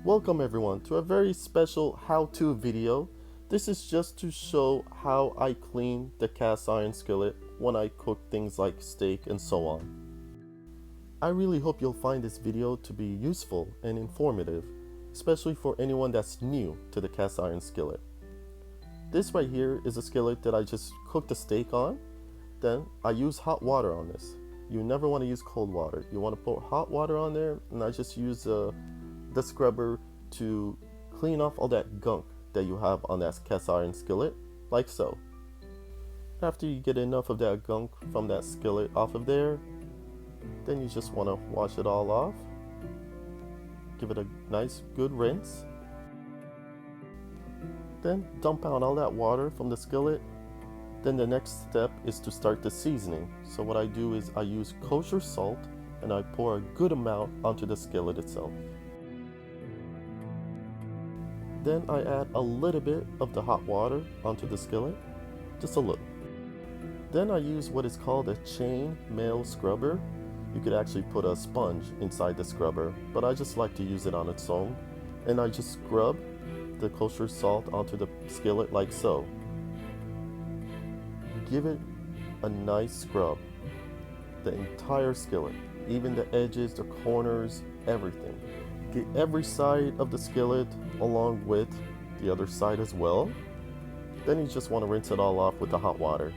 Welcome everyone to a very special how-to video. This is just to show how I clean the cast iron skillet when I cook things like steak and so on. I really hope you'll find this video to be useful and informative, especially for anyone that's new to the cast iron skillet. This right here is a skillet that I just cooked a steak on. Then I use hot water on this. You never want to use cold water. You want to put hot water on there, and I just use the scrubber to clean off all that gunk that you have on that cast iron skillet, like so. After you get enough of that gunk from that skillet off of there, then you just want to wash it all off. Give it a nice good rinse. Then dump out all that water from the skillet. Then the next step is to start the seasoning. So what I do is I use kosher salt and I pour a good amount onto the skillet itself. Then I add a little bit of the hot water onto the skillet, just a little. Then I use what is called a chain mail scrubber. You could actually put a sponge inside the scrubber, but I just like to use it on its own. And I just scrub the kosher salt onto the skillet like so. Give it a nice scrub, the entire skillet, even the edges, the corners, everything. Get every side of the skillet along with the other side as well. Then you just want to rinse it all off with the hot water.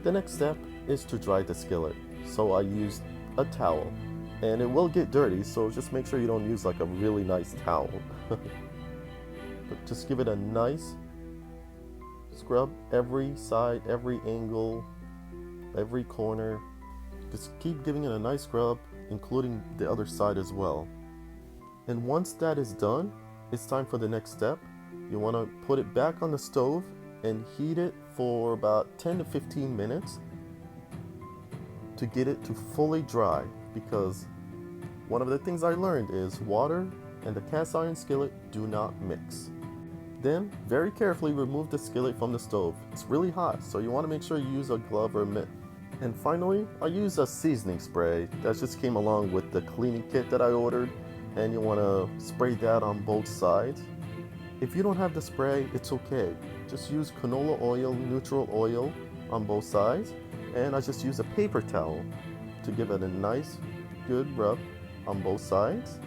The next step is to dry the skillet. So I used a towel, and it will get dirty, so just make sure you don't use like a really nice towel. But just give it a nice scrub, every side, every angle, every corner. Just keep giving it a nice scrub, including the other side as well. And once that is done, it's time for the next step. You want to put it back on the stove and heat it for about 10 to 15 minutes to get it to fully dry, because one of the things I learned is water and the cast iron skillet do not mix. Then, very carefully remove the skillet from the stove. It's really hot, so you want to make sure you use a glove or a mitt. And finally, I use a seasoning spray that just came along with the cleaning kit that I ordered, and you want to spray that on both sides. If you don't have the spray, it's okay. Just use canola oil, neutral oil on both sides, and I just use a paper towel to give it a nice, good rub on both sides.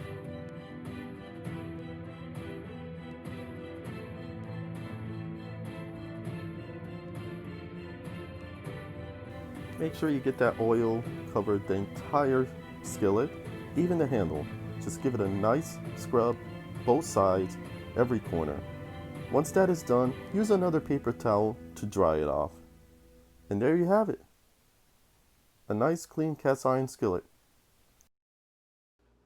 Make sure you get that oil covered the entire skillet, even the handle. Just give it a nice scrub, both sides, every corner. Once that is done, use another paper towel to dry it off. And there you have it. A nice clean cast iron skillet.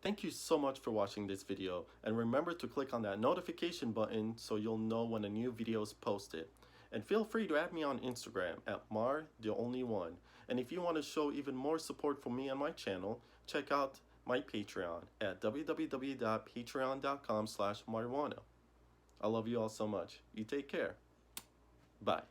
Thank you so much for watching this video, and remember to click on that notification button so you'll know when a new video is posted. And feel free to add me on Instagram at martheonlyone. And if you want to show even more support for me and my channel, check out my Patreon at www.patreon.com/marijuana. I love you all so much. You take care. Bye.